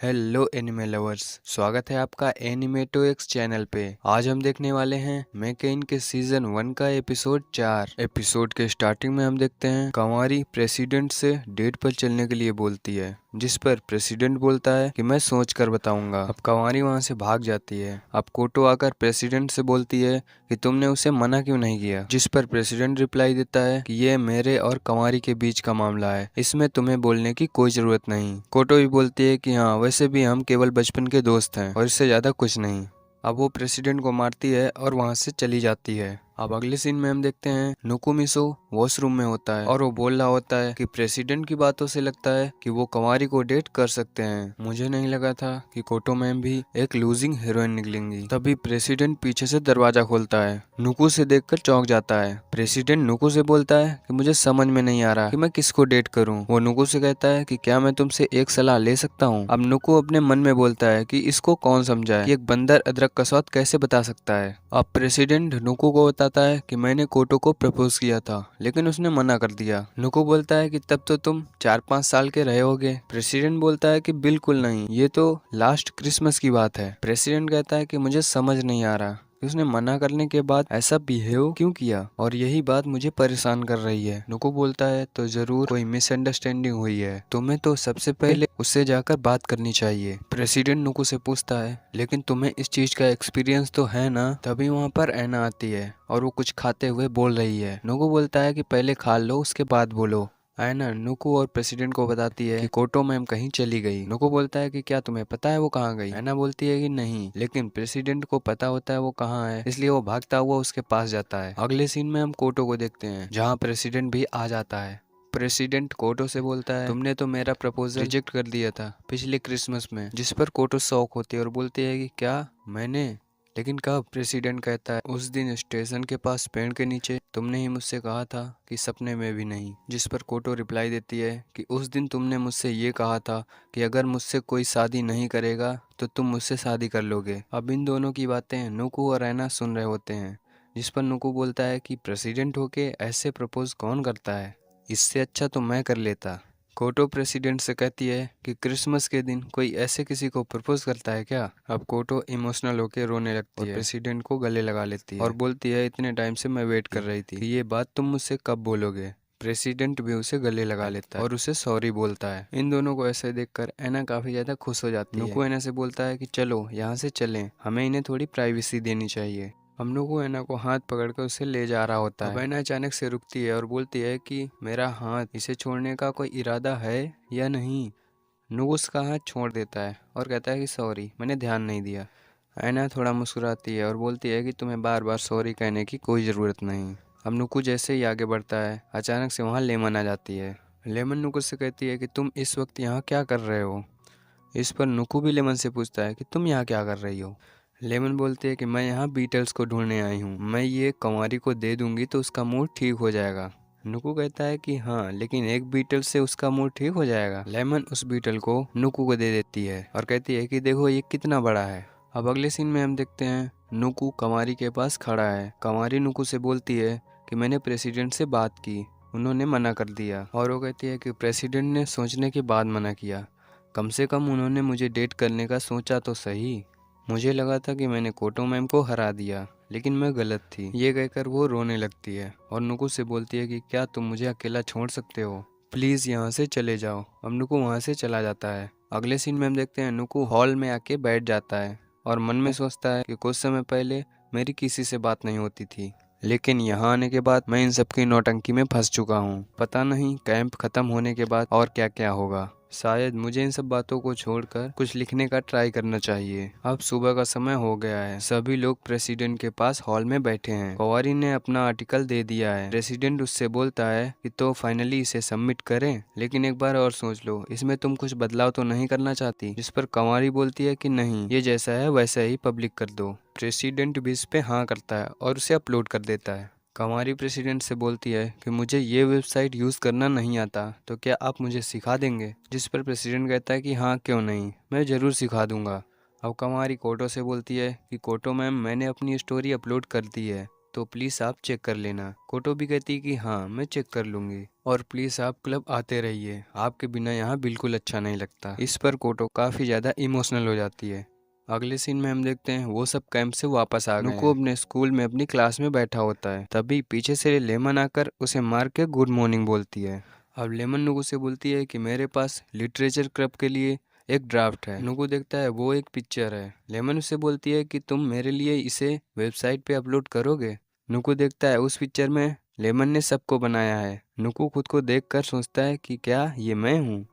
Hello anime lovers, स्वागत है आपका एनिमेटो एक्स चैनल पे। आज हम देखने वाले हैं मैकेन के सीजन 1 का एपिसोड 4। एपिसोड के स्टार्टिंग में हम देखते हैं कंवारी प्रेसिडेंट से डेट पर चलने के लिए बोलती है, जिस पर प्रेसिडेंट बोलता है कि मैं सोच कर बताऊंगा। अब कंवारी वहां से भाग जाती है। अब कोटो आकर प्रेसिडेंट से बोलती है कि तुमने उसे मना क्यों नहीं किया, जिस पर प्रेसिडेंट रिप्लाई देता है कि ये मेरे और कंवारी के बीच का मामला है, इसमें तुम्हें बोलने की कोई जरूरत नहीं। कोटो भी बोलती है कि हाँ, वैसे भी हम केवल बचपन के दोस्त हैं और इससे ज्यादा कुछ नहीं। अब वो प्रेसिडेंट को मारती है और वहां से चली जाती है। अब अगले सीन में हम देखते हैं नुकुमिसो वॉशरूम में होता है और वो बोल रहा होता है कि प्रेसिडेंट की बातों से लगता है कि वो कंवारी को डेट कर सकते हैं। मुझे नहीं लगा था कि कोटो मैम भी एक लूजिंग हीरोइन निकलेंगी। तभी प्रेसिडेंट पीछे से दरवाजा खोलता है। नुकु से देखकर चौंक जाता है। प्रेसिडेंट नुकु से बोलता है कि मुझे समझ में नहीं आ रहा कि मैं किसको डेट करूं। वो नुकु से कहता है कि क्या मैं तुमसे एक सलाह ले सकता हूं। अब नुकु अपने मन में बोलता है कि इसको कौन समझाए कि एक बंदर अदरक का स्वाद कैसे बता सकता है। अब प्रेसिडेंट नुकु को बताता है कि मैंने कोटो को प्रपोज किया था, लेकिन उसने मना कर दिया। नुकु बोलता है कि तब तो तुम 4-5 साल के रहे होगे। प्रेसिडेंट बोलता है कि बिल्कुल नहीं, ये तो लास्ट क्रिसमस की बात है। प्रेसिडेंट कहता है कि मुझे समझ नहीं आ रहा कि उसने मना करने के बाद ऐसा बिहेव क्यों किया, और यही बात मुझे परेशान कर रही है। नुकु बोलता है तो जरूर कोई मिसअंडरस्टैंडिंग हुई है, तुम्हें तो सबसे पहले उससे जाकर बात करनी चाहिए। प्रेसिडेंट नुकु से पूछता है लेकिन तुम्हें इस चीज का एक्सपीरियंस तो है ना। तभी वहाँ पर ऐना आती है और वो कुछ खाते हुए बोल रही है। नुकु बोलता है कि पहले खा लो उसके बाद बोलो। ऐना नुकु और प्रेसिडेंट को बताती है कि कोटो मैम कहीं चली गई। नुकु बोलता है कि क्या तुम्हें पता है वो कहाँ गई। ऐना बोलती है कि नहीं, लेकिन प्रेसिडेंट को पता होता है वो कहाँ है, इसलिए वो भागता हुआ उसके पास जाता है। अगले सीन में हम कोटो को देखते हैं, जहाँ प्रेसिडेंट भी आ जाता है। प्रेसिडेंट कोटो से बोलता है तुमने तो मेरा प्रपोजल रिजेक्ट कर दिया था पिछले क्रिसमस में, जिस पर कोटो शॉक होती है और बोलती है कि क्या मैंने, लेकिन कब। प्रेसिडेंट कहता है उस दिन स्टेशन के पास पेड़ के नीचे तुमने ही मुझसे कहा था कि सपने में भी नहीं, जिस पर कोटो रिप्लाई देती है कि उस दिन तुमने मुझसे ये कहा था कि अगर मुझसे कोई शादी नहीं करेगा तो तुम मुझसे शादी कर लोगे। अब इन दोनों की बातें नुकु और ऐना सुन रहे होते हैं, जिस पर नुकु बोलता है कि प्रेसिडेंट होके ऐसे प्रपोज कौन करता है, इससे अच्छा तो मैं कर लेता। कोटो प्रेसिडेंट से कहती है कि क्रिसमस के दिन कोई ऐसे किसी को प्रपोज करता है क्या। अब कोटो इमोशनल होकर रोने लगती है और प्रेसिडेंट को गले लगा लेती है और बोलती है इतने टाइम से मैं वेट कर रही थी कि ये बात तुम मुझसे कब बोलोगे। प्रेसिडेंट भी उसे गले लगा लेता है और उसे सॉरी बोलता है। इन दोनों को ऐसे देखकर ऐना काफी ज्यादा खुश हो जाती है। नुकु ऐना से बोलता है कि चलो यहाँ से चलें, हमें इन्हें थोड़ी प्राइवेसी देनी चाहिए। हम लोग को ऐना को हाथ पकड़कर उसे ले जा रहा होता है। अब ऐना अचानक से रुकती है और बोलती है कि मेरा हाथ, इसे छोड़ने का कोई इरादा है या नहीं। नुकु उसका हाथ छोड़ देता है और कहता है कि सॉरी, मैंने ध्यान नहीं दिया। ऐना थोड़ा मुस्कुराती है और बोलती है कि तुम्हें बार बार सॉरी कहने की कोई ज़रूरत नहीं। अब नुकु जैसे ही आगे बढ़ता है, अचानक से वहाँ लेमन आ जाती है। लेमन नुकु से कहती है कि तुम इस वक्त यहाँ क्या कर रहे हो। इस पर नुकु भी लेमन से पूछता है कि तुम यहाँ क्या कर रही हो। लेमन बोलती है कि मैं यहाँ बीटल्स को ढूंढने आई हूँ, मैं ये कंवारी को दे दूंगी तो उसका मूड ठीक हो जाएगा। नुकु कहता है कि हाँ, लेकिन एक बीटल से उसका मूड ठीक हो जाएगा। लेमन उस बीटल को नुकु को दे देती है और कहती है कि देखो ये कितना बड़ा है। अब अगले सीन में हम देखते हैं नुकु कंवारी के पास खड़ा है। कंवारी नुकु से बोलती है कि मैंने प्रेसिडेंट से बात की, उन्होंने मना कर दिया। और वो कहती है कि प्रेसिडेंट ने सोचने के बाद मना किया, कम से कम उन्होंने मुझे डेट करने का सोचा तो सही। मुझे लगा था कि मैंने कोटो मैम को हरा दिया, लेकिन मैं गलत थी। ये कहकर वो रोने लगती है और नुकु से बोलती है कि क्या तुम मुझे अकेला छोड़ सकते हो, प्लीज यहाँ से चले जाओ। अब नुकु वहाँ से चला जाता है। अगले सीन में हम देखते हैं नुकु हॉल में आके बैठ जाता है और मन में सोचता है कि कुछ समय पहले मेरी किसी से बात नहीं होती थी, लेकिन यहाँ आने के बाद मैं इन सबकी नौटंकी में फंस चुका हूँ। पता नहीं कैंप खत्म होने के बाद और क्या क्या होगा। शायद मुझे इन सब बातों को छोड़कर कुछ लिखने का ट्राई करना चाहिए। अब सुबह का समय हो गया है। सभी लोग प्रेसिडेंट के पास हॉल में बैठे हैं। कंवारी ने अपना आर्टिकल दे दिया है। प्रेसिडेंट उससे बोलता है कि तो फाइनली इसे सबमिट करें, लेकिन एक बार और सोच लो, इसमें तुम कुछ बदलाव तो नहीं करना चाहती। जिस पर कंवारी बोलती है कि नहीं, ये जैसा है वैसा ही पब्लिक कर दो। प्रेसिडेंट भी इस पे हाँ करता है और उसे अपलोड कर देता है। कंवारी प्रेसिडेंट से बोलती है कि मुझे ये वेबसाइट यूज़ करना नहीं आता, तो क्या आप मुझे सिखा देंगे। जिस पर प्रेसिडेंट कहता है कि हाँ क्यों नहीं, मैं ज़रूर सिखा दूंगा। अब कंवारी कोटो से बोलती है कि कोटो मैम, मैंने अपनी स्टोरी अपलोड कर दी है, तो प्लीज आप चेक कर लेना। कोटो भी कहती है कि हाँ मैं चेक कर लूंगी और प्लीज आप क्लब आते रहिए, आपके बिना यहाँ बिल्कुल अच्छा नहीं लगता। इस पर कोटो काफी ज्यादा इमोशनल हो जाती है। अगले सीन में हम देखते हैं वो सब कैंप से वापस आ गए। नुको अपने स्कूल में अपनी क्लास में बैठा होता है, तभी पीछे से लेमन आकर उसे मार के गुड मॉर्निंग बोलती है। अब लेमन नुको से बोलती है कि मेरे पास लिटरेचर क्लब के लिए एक ड्राफ्ट है। नुको देखता है वो एक पिक्चर है। लेमन उसे बोलती है कि तुम मेरे लिए इसे वेबसाइट पे अपलोड करोगे। नुको देखता है उस पिक्चर में लेमन ने सबको बनाया है। नुको खुद को देखकर सोचता है कि क्या ये मैं हूँ।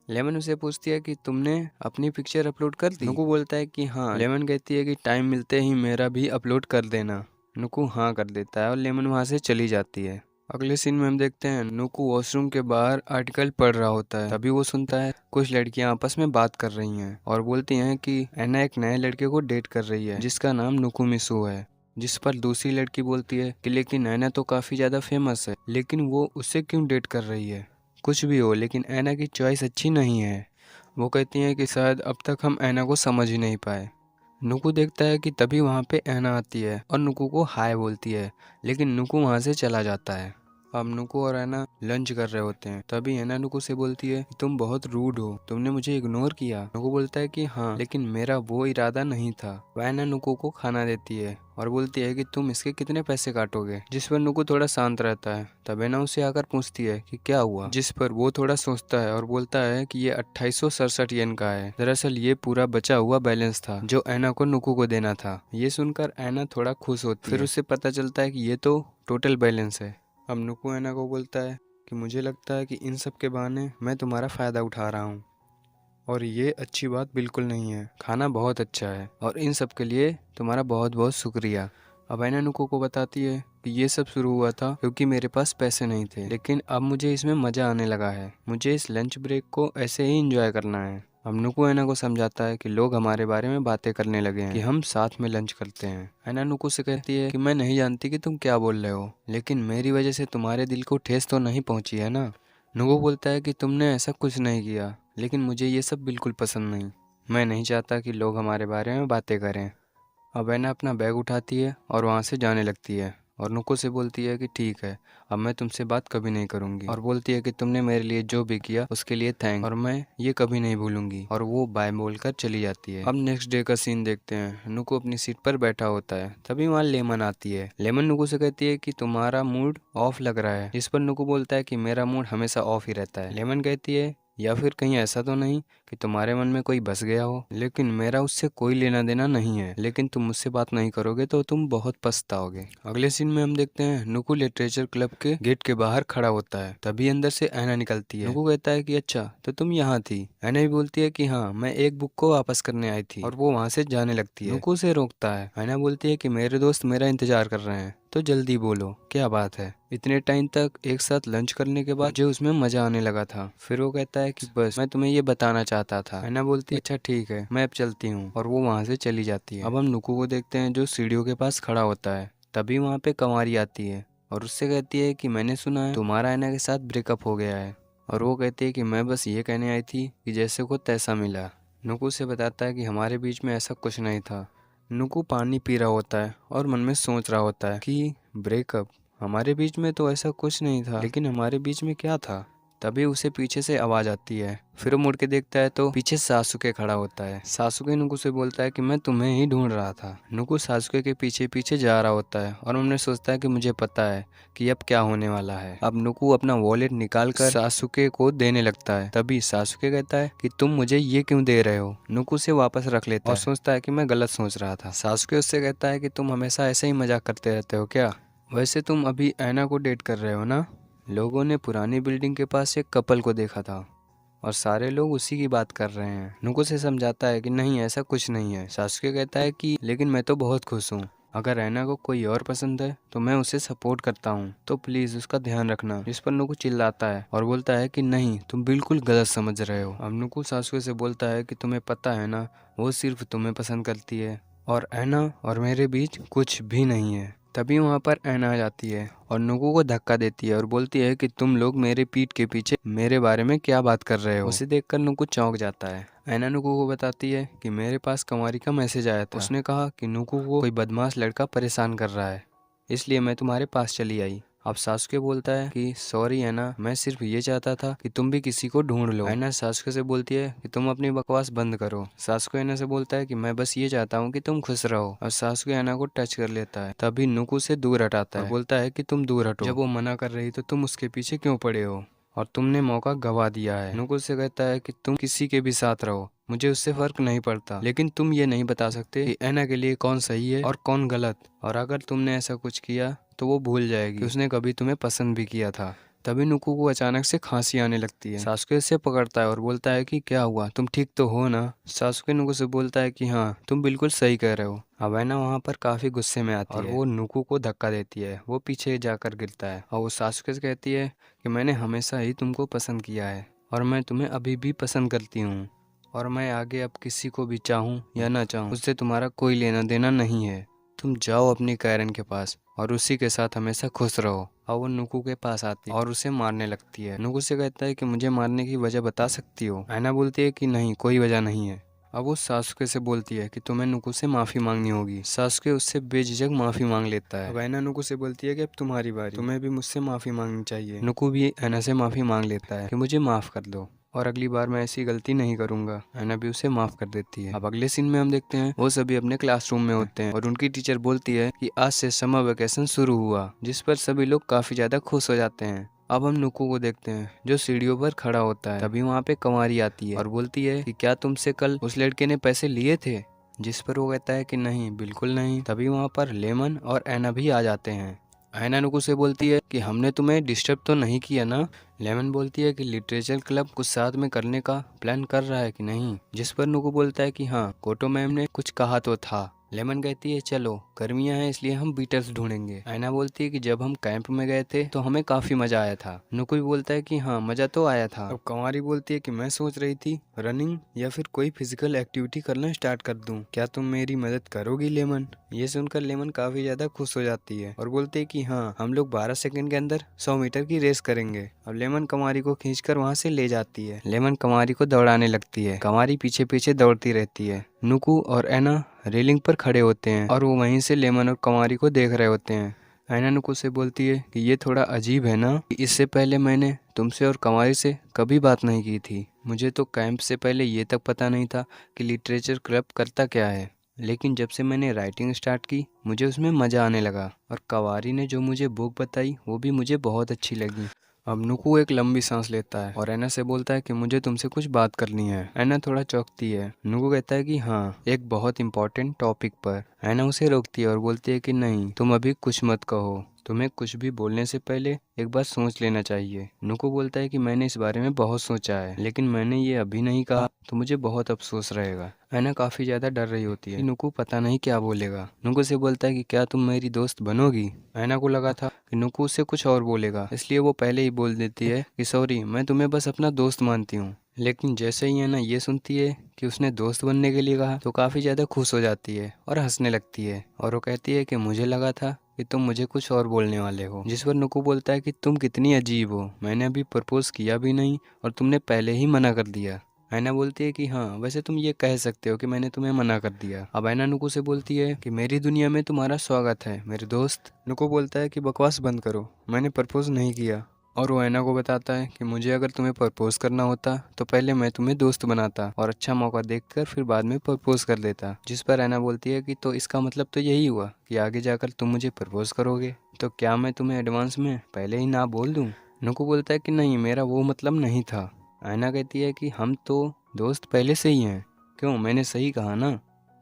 लेमन उसे पूछती है कि तुमने अपनी पिक्चर अपलोड कर दी। नुको बोलता है कि हाँ। लेमन कहती है कि टाइम मिलते ही मेरा भी अपलोड कर देना। नुको हाँ कर देता है और लेमन वहाँ से चली जाती है। अगले सीन में हम देखते हैं नुको वॉशरूम के बाहर आर्टिकल पढ़ रहा होता है। तभी वो सुनता है कुछ लड़कियां आपस में बात कर रही हैं और बोलती हैं कि एना एक नए लड़के को डेट कर रही है जिसका नाम नुकुमिसु है। जिस पर दूसरी लड़की बोलती है कि लेकिन एना तो काफी ज्यादा फेमस है, लेकिन वो उससे क्यों डेट कर रही है। कुछ भी हो, लेकिन एना की चॉइस अच्छी नहीं है। वो कहती हैं कि शायद अब तक हम एना को समझ ही नहीं पाए। नुकू देखता है कि तभी वहाँ पे एना आती है और नुकू को हाय बोलती है, लेकिन नुकू वहाँ से चला जाता है। अब नुकू और एना लंच कर रहे होते हैं। तभी एना नुकू से बोलती है कि तुम बहुत रूड हो, तुमने मुझे इग्नोर किया। नुकू बोलता है कि हाँ, लेकिन मेरा वो इरादा नहीं था। वह एना नुकू को खाना देती है और बोलती है कि तुम इसके कितने पैसे काटोगे। जिस पर नुकू थोड़ा शांत रहता है। तब एना उसे आकर पूछती है कि क्या हुआ, जिस पर वो थोड़ा सोचता है और बोलता है कि ये 2867 येन का है। दरअसल ये पूरा बचा हुआ बैलेंस था जो एना को नुकू को देना था। ये सुनकर एना थोड़ा खुश होती है। फिर उसे पता चलता है कि ये तो टोटल बैलेंस है। अब नुकू एना को बोलता है कि मुझे लगता है कि इन सब के बहाने मैं तुम्हारा फ़ायदा उठा रहा हूँ और ये अच्छी बात बिल्कुल नहीं है। खाना बहुत अच्छा है और इन सब के लिए तुम्हारा बहुत बहुत शुक्रिया। अब एना नुकू को बताती है कि ये सब शुरू हुआ था क्योंकि मेरे पास पैसे नहीं थे, लेकिन अब मुझे इसमें मज़ा आने लगा है। मुझे इस लंच ब्रेक को ऐसे ही इंजॉय करना है। अब नुकू एना को समझाता है कि लोग हमारे बारे में बातें करने लगे हैं कि हम साथ में लंच करते हैं। एना नुकू से कहती है कि मैं नहीं जानती कि तुम क्या बोल रहे हो, लेकिन मेरी वजह से तुम्हारे दिल को ठेस तो नहीं पहुंची है ना। नुकू बोलता है कि तुमने ऐसा कुछ नहीं किया, लेकिन मुझे ये सब बिल्कुल पसंद नहीं। मैं नहीं चाहता कि लोग हमारे बारे में बातें करें। अब एना अपना बैग उठाती है और वहाँ से जाने लगती है और नुको से बोलती है कि ठीक है, अब मैं तुमसे बात कभी नहीं करूँगी। और बोलती है कि तुमने मेरे लिए जो भी किया उसके लिए थैंक, और मैं ये कभी नहीं भूलूंगी। और वो बाय बोलकर चली जाती है। अब नेक्स्ट डे का सीन देखते हैं। नुको अपनी सीट पर बैठा होता है। तभी वहाँ लेमन आती है। लेमन नुको से कहती है कि तुम्हारा मूड ऑफ लग रहा है। इस पर नुको बोलता है कि मेरा मूड हमेशा ऑफ ही रहता है। लेमन कहती है या फिर कहीं ऐसा तो नहीं कि तुम्हारे मन में कोई बस गया हो, लेकिन मेरा उससे कोई लेना देना नहीं है, लेकिन तुम मुझसे बात नहीं करोगे तो तुम बहुत पछताओगे। अगले सीन में हम देखते हैं नुकू लिटरेचर क्लब के गेट के बाहर खड़ा होता है। तभी अंदर से एना निकलती है। नुकू कहता है कि अच्छा तो तुम यहाँ थी। एना भी बोलती है कि हाँ, मैं एक बुक को वापस करने आई थी, और वो वहाँ से जाने लगती है। नुकू से रोकता है। एना बोलती है कि मेरे दोस्त मेरा इंतजार कर रहे हैं, तो जल्दी बोलो क्या बात है। इतने टाइम तक एक साथ लंच करने के बाद मुझे उसमें मजा आने लगा था। फिर वो कहता है कि बस मैं तुम्हें ये बताना चाहता था। एना बोलती है अच्छा ठीक है, मैं अब चलती हूँ, और वो वहाँ से चली जाती है। अब हम नुकू को देखते हैं जो सीढ़ियों के पास खड़ा होता है। तभी वहाँ पे कंवारी आती है और उससे कहती है कि मैंने सुना है तुम्हारा एना के साथ ब्रेकअप हो गया है। और वो कहती है कि मैं बस ये कहने आई थी कि जैसे को तैसा मिला। नुकू से बताता है कि हमारे बीच में ऐसा कुछ नहीं था। नुकू पानी पी रहा होता है और मन में सोच रहा होता है कि ब्रेकअप, हमारे बीच में तो ऐसा कुछ नहीं था, लेकिन हमारे बीच में क्या था। तभी उसे पीछे से आवाज आती है। फिर वो मुड़ के देखता है तो पीछे सासुके खड़ा होता है। सासुके नुकू से बोलता है कि मैं तुम्हें ही ढूंढ रहा था। नुकू सासुके के पीछे पीछे जा रहा होता है और उन्हें सोचता है कि मुझे पता है कि अब क्या होने वाला है। अब नुकू अपना वॉलेट निकाल कर सासुके को देने लगता है। तभी सासुके कहता है कि तुम मुझे ये क्यों दे रहे हो। नुकू से वापस रख लेता है और सोचता है कि मैं गलत सोच रहा था। सासुके उससे कहता है कि तुम हमेशा ऐसे ही मजाक करते रहते हो क्या। वैसे तुम अभी ऐना को डेट कर रहे हो ना। लोगों ने पुरानी बिल्डिंग के पास एक कपल को देखा था और सारे लोग उसी की बात कर रहे हैं। नुको से समझाता है कि नहीं, ऐसा कुछ नहीं है। सासुके कहता है कि लेकिन मैं तो बहुत खुश हूँ। अगर ऐना को कोई और पसंद है तो मैं उसे सपोर्ट करता हूँ, तो प्लीज उसका ध्यान रखना। इस पर नुको चिल्लाता है और बोलता है कि नहीं, तुम बिल्कुल गलत समझ रहे हो। अब नुको सासुके से बोलता है कि तुम्हें पता है ना, वो सिर्फ तुम्हें पसंद करती है और ऐना और मेरे बीच कुछ भी नहीं है। तभी वहाँ पर ऐना आ जाती है और नुकू को धक्का देती है और बोलती है कि तुम लोग मेरे पीठ के पीछे मेरे बारे में क्या बात कर रहे हो। उसे देखकर नुकू चौंक जाता है। ऐना नुकू को बताती है कि मेरे पास कंवारी का मैसेज आया था। उसने कहा कि नुकू को कोई बदमाश लड़का परेशान कर रहा है। इसलिए मैं तुम्हारे पास चली आई। अब सासुके बोलता है कि सॉरी ऐना, मैं सिर्फ ये चाहता था कि तुम भी किसी को ढूंढ लो। ऐना सासुके से बोलती है कि तुम अपनी बकवास बंद करो। सासुके ऐना से बोलता है कि मैं बस ये चाहता हूँ कि तुम खुश रहो। और सासुके ऐना को टच कर लेता है, तभी नुकु से दूर हटाता है और बोलता है कि तुम दूर हटो। जब वो मना कर रही तो तुम उसके पीछे क्यों पड़े हो और तुमने मौका गवा दिया है। नुकु से कहता है कि तुम किसी के भी साथ रहो, मुझे उससे फर्क नहीं पड़ता, लेकिन तुम ये नहीं बता सकते कि ऐना के लिए कौन सही है और कौन गलत। और अगर तुमने ऐसा कुछ किया तो वो भूल जाएगी कि उसने कभी तुम्हें पसंद भी किया था। तभी नुकु को अचानक से खांसी आने लगती है। सासुके उसे पकड़ता है और बोलता है कि क्या हुआ, तुम ठीक तो हो ना। सासुके नुकु से बोलता है कि हाँ, तुम बिल्कुल सही कह रहे हो। अब ऐना वहाँ पर काफी गुस्से में आती है और वो नुकु को धक्का देती है। वो पीछे जाकर गिरता है और वो सासुके से कहती है कि मैंने हमेशा ही तुमको पसंद किया है और मैं तुम्हें अभी भी पसंद करती हूँ, और मैं आगे अब किसी को भी चाहूँ या ना चाहूँ उससे तुम्हारा कोई लेना देना नहीं है। तुम जाओ अपनी कायरन के पास और उसी के साथ हमेशा खुश रहो। और वो नुकु के पास आती है और उसे मारने लगती है। नुकु से कहता है कि मुझे मारने की वजह बता सकती हो। ऐना बोलती है कि नहीं, कोई वजह नहीं है। अब वो सासुके से बोलती है कि तुम्हें नुकु से माफी मांगनी होगी। सासुके उससे बेझिझक माफी मांग लेता है। अब ऐना नुकु से बोलती है कि अब तुम्हारी बारी, तुम्हें भी मुझसे माफी मांगनी चाहिए। नुकु भी ऐना से माफी मांग लेता है कि मुझे माफ कर दो और अगली बार मैं ऐसी गलती नहीं करूंगा। ऐना भी उसे माफ कर देती है। अब अगले सीन में हम देखते हैं वो सभी अपने क्लासरूम में होते हैं और उनकी टीचर बोलती है कि आज से समर वेकेशन शुरू हुआ, जिस पर सभी लोग काफी ज्यादा खुश हो जाते हैं। अब हम नुकु को देखते हैं जो सीढ़ियों पर खड़ा होता है। तभी वहाँ पे कंवारी आती है और बोलती है कि क्या तुमसे कल उस लड़के ने पैसे लिए थे, जिस पर वो कहता है कि नहीं, बिल्कुल नहीं। तभी वहाँ पर लेमन और ऐना भी आ जाते हैं। ऐना नुकु से बोलती है कि हमने तुम्हें डिस्टर्ब तो नहीं किया ना। लेमन बोलती है कि लिटरेचर क्लब कुछ साथ में करने का प्लान कर रहा है कि नहीं, जिस पर नुकु बोलता है कि हाँ, कोटो मैम ने कुछ कहा तो था। लेमन कहती है चलो, गर्मियां हैं इसलिए हम बीटल्स ढूंढेंगे। ऐना बोलती है कि जब हम कैंप में गए थे तो हमें काफी मजा आया था। नुकु भी बोलता है कि हाँ, मजा तो आया था। अब कंवारी बोलती है कि मैं सोच रही थी रनिंग या फिर कोई फिजिकल एक्टिविटी करना स्टार्ट कर दूं, क्या तुम मेरी मदद करोगी लेमन। ये सुनकर लेमन काफी ज्यादा खुश हो जाती है और बोलती है कि हाँ, हम लोग 12 सेकंड के अंदर 100 मीटर की रेस करेंगे। अब लेमन कंवारी को खींचकर वहाँ से ले जाती है। लेमन कंवारी को दौड़ाने लगती है। कंवारी पीछे पीछे दौड़ती रहती है। नुकु और ऐना रेलिंग पर खड़े होते हैं और वो वहीं से लेमन और कंवारी को देख रहे होते हैं। ऐना नुकु से बोलती है कि ये थोड़ा अजीब है ना, इससे पहले मैंने तुमसे और कंवारी से कभी बात नहीं की थी। मुझे तो कैंप से पहले ये तक पता नहीं था कि लिटरेचर क्लब करता क्या है, लेकिन जब से मैंने राइटिंग स्टार्ट की मुझे उसमें मज़ा आने लगा, और कंवारी ने जो मुझे बुक बताई वो भी मुझे बहुत अच्छी लगी। अब नुकु एक लंबी सांस लेता है और ऐना से बोलता है कि मुझे तुमसे कुछ बात करनी है। ऐना थोड़ा चौंकती है। नुकु कहता है कि हाँ, एक बहुत इंपॉर्टेंट टॉपिक पर। ऐना उसे रोकती है और बोलती है कि नहीं, तुम अभी कुछ मत कहो, तुम्हें कुछ भी बोलने से पहले एक बार सोच लेना चाहिए। नुकु बोलता है कि मैंने इस बारे में बहुत सोचा है, लेकिन मैंने ये अभी नहीं कहा तो मुझे बहुत अफसोस रहेगा। ऐना काफी ज्यादा डर रही होती है कि नुकु पता नहीं क्या बोलेगा। नुकु से बोलता है कि क्या तुम मेरी दोस्त बनोगी। ऐना को लगा था कि नुकु उससे कुछ और बोलेगा, इसलिए वो पहले ही बोल देती है कि सॉरी, मैं तुम्हें बस अपना दोस्त मानती हूँ। लेकिन जैसे ही ऐना ये सुनती है कि उसने दोस्त बनने के लिए कहा तो काफी ज्यादा खुश हो जाती है और हंसने लगती है, और वो कहती है कि मुझे लगा था कि तुम मुझे कुछ और बोलने वाले हो। जिस पर नुकु बोलता है कि तुम कितनी अजीब हो, मैंने अभी प्रपोज किया भी नहीं और तुमने पहले ही मना कर दिया। ऐना बोलती है कि हाँ, वैसे तुम ये कह सकते हो कि मैंने तुम्हें मना कर दिया। अब ऐना नुकु से बोलती है कि मेरी दुनिया में तुम्हारा स्वागत है मेरे दोस्त। नुकु बोलता है कि बकवास बंद करो, मैंने प्रपोज नहीं किया। और वो ऐना को बताता है कि मुझे अगर तुम्हें प्रपोज करना होता तो पहले मैं तुम्हें दोस्त बनाता और अच्छा मौका देखकर फिर बाद में प्रपोज कर देता। जिस पर ऐना बोलती है कि तो इसका मतलब तो यही हुआ कि आगे जाकर तुम मुझे प्रपोज करोगे, तो क्या मैं तुम्हें एडवांस में पहले ही ना बोल दूं। नुकु बोलता है कि नहीं, मेरा वो मतलब नहीं था। ऐना कहती है कि हम तो दोस्त पहले से ही हैं, क्यों, मैंने सही कहा ना।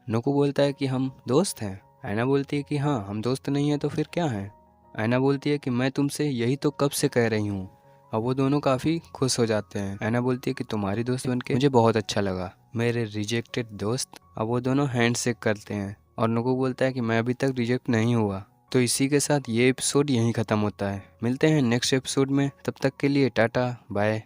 नुकु बोलता है कि हम दोस्त हैं। ऐना बोलती है कि हाँ, हम दोस्त नहीं हैं तो फिर क्या हैं। ऐना बोलती है कि मैं तुमसे यही तो कब से कह रही हूँ। अब वो दोनों काफ़ी खुश हो जाते हैं। ऐना बोलती है कि तुम्हारी दोस्त बनके मुझे बहुत अच्छा लगा, मेरे रिजेक्टेड दोस्त। अब वो दोनों हैंड शेक करते हैं और नुकु बोलता है कि मैं अभी तक रिजेक्ट नहीं हुआ। तो इसी के साथ ये एपिसोड यहीं ख़त्म होता है। मिलते हैं नेक्स्ट एपिसोड में, तब तक के लिए टाटा बाय।